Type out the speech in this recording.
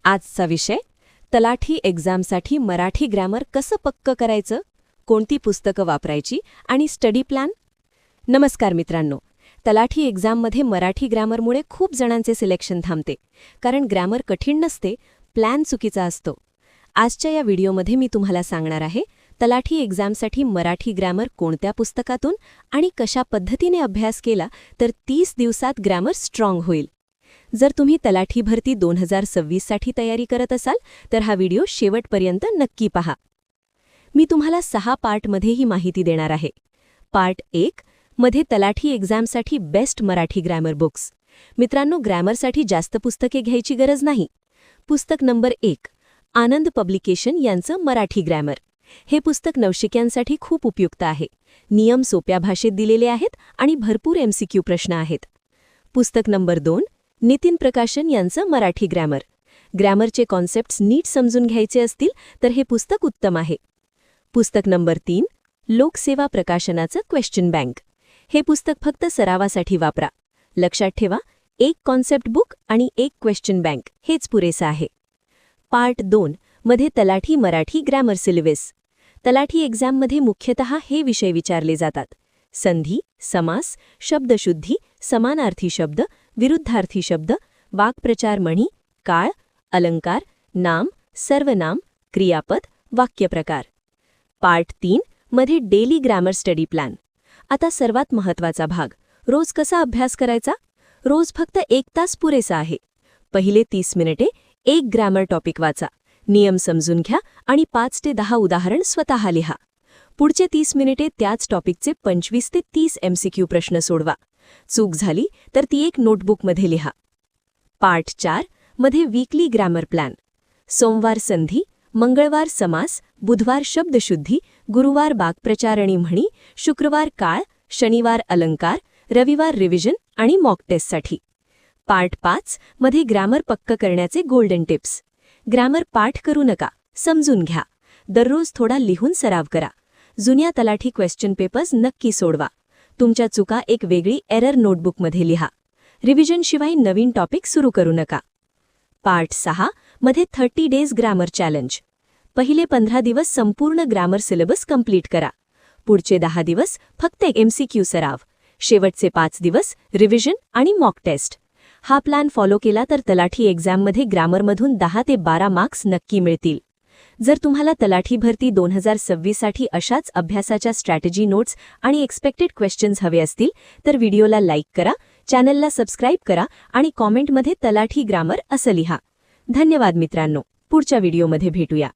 आजचा विषय तलाठी एक्झामसाठी मराठी ग्रॅमर कसं पक्क करायचं, कोणती पुस्तकं वापरायची आणि स्टडी प्लॅन. नमस्कार मित्रांनो. तलाठी एक्झाममध्ये मराठी ग्रॅमरमुळे खूप जणांचे सिलेक्शन थांबते, कारण ग्रॅमर कठीण नसते, प्लॅन चुकीचा असतो. आजच्या या व्हिडिओमध्ये मी तुम्हाला सांगणार आहे तलाठी एक्झामसाठी मराठी ग्रॅमर कोणत्या पुस्तकातून आणि कशा पद्धतीने अभ्यास केला तर 30 दिवसात ग्रॅमर स्ट्रॉंग होईल. जर तुम्ही तलाठी भरती 2026 साठी तयारी करत असाल तर हा व्हिडिओ शेवटपर्यंत नक्की पहा. मी तुम्हाला 6 पार्टमध्ये ही माहिती देणार आहे. पार्ट 1 मध्ये तलाठी एक्झामसाठी बेस्ट मराठी ग्रॅमर बुक्स. मित्रांनो, ग्रॅमरसाठी जास्त पुस्तके घ्यायची गरज नाही. पुस्तक नंबर 1, आनंद पब्लिकेशन यांचं मराठी ग्रॅमर. हे पुस्तक नवशिक्यांसाठी खूप उपयुक्त आहे. नियम सोप्या भाषेत दिलेले आहेत आणि भरपूर MCQ प्रश्न आहेत. पुस्तक नंबर 2, नितीन प्रकाशन यांचं मराठी ग्रॅमर. ग्रॅमरचे कॉन्सेप्ट्स नीट समजून घ्यायचे असतील तर हे पुस्तक उत्तम आहे. पुस्तक नंबर 3, लोकसेवा प्रकाशनाचं क्वेश्चन बँक. हे पुस्तक फक्त सरावासाठी वापरा. लक्षात ठेवा, एक कॉन्सेप्ट बुक आणि एक क्वेश्चन बँक हेच पुरेसं आहे. पार्ट 2 मध्ये तलाठी मराठी ग्रॅमर सिलेबस. तलाठी एक्झाममध्ये मुख्यतः हे विषय विचारले जातात: संधी, समास, शब्दशुद्धी, समानार्थी शब्द, विरुद्धार्थी शब्द, वाक्प्रचार म्हणी, काळ, अलंकार, नाम, सर्वनाम, क्रियापद, वाक्यप्रकार. पार्ट 3 मध्ये डेली ग्रॅमर स्टडी प्लॅन. आता सर्वात महत्त्वाचा भाग, रोज कसा अभ्यास करायचा. रोज फक्त 1 तास पुरेसा आहे. पहिले 30 मिनिटे एक ग्रॅमर टॉपिक वाचा, नियम समजून घ्या आणि 5 ते 10 उदाहरण स्वतः लिहा. पुढचे 30 मिनिटे त्याच टॉपिकचे 25 ते 30 MCQ प्रश्न सोडवा. चूक झाली तर ती एक नोटबुकमध्ये लिहा. पार्ट 4 मध्ये वीकली ग्रॅमर प्लॅन. सोमवार संधी, मंगळवार समास, बुधवार शब्दशुद्धी, गुरुवार वाक्प्रचार आणि म्हणी, शुक्रवार काळ, शनिवार अलंकार, रविवार रिव्हिजन आणि मॉक टेस्टसाठी. पार्ट 5 मध्ये ग्रॅमर पक्क करण्याचे गोल्डन टिप्स. ग्रॅमर पाठ करू नका, समजून घ्या. दररोज थोडा लिहून सराव करा. जुन्या तलाठी क्वेश्चन पेपर्स नक्की सोडवा. तुमच्या चुका एक वेगळी एरर नोटबुकमध्ये लिहा. रिव्हिजनशिवाय नवीन टॉपिक सुरू करू नका. पार्ट 6 मध्ये 30 डेज ग्रॅमर चॅलेंज. पहिले 15 दिवस संपूर्ण ग्रॅमर सिलेबस कंप्लीट करा. पुढचे 10 दिवस फक्त MCQ सराव. शेवटचे 5 दिवस रिव्हिजन आणि मॉक टेस्ट. हा प्लॅन फॉलो केला तर तलाठी एक्झाममध्ये ग्रॅमरमधून 10 ते 12 मार्क्स नक्की मिळतील. जर तुम्हाला तलाठी भरती 2026 साठी अशाच अभ्यासाच्या स्ट्रॅटेजी नोट्स आणि एक्सपेक्टेड क्वेश्चन्स हवे असतील तर व्हिडिओला लाईक करा, चॅनलला सबस्क्राईब करा आणि कॉमेंटमध्ये तलाठी ग्रॅमर असं लिहा. धन्यवाद मित्रांनो. पुढच्या व्हिडिओमध्ये भेटूया.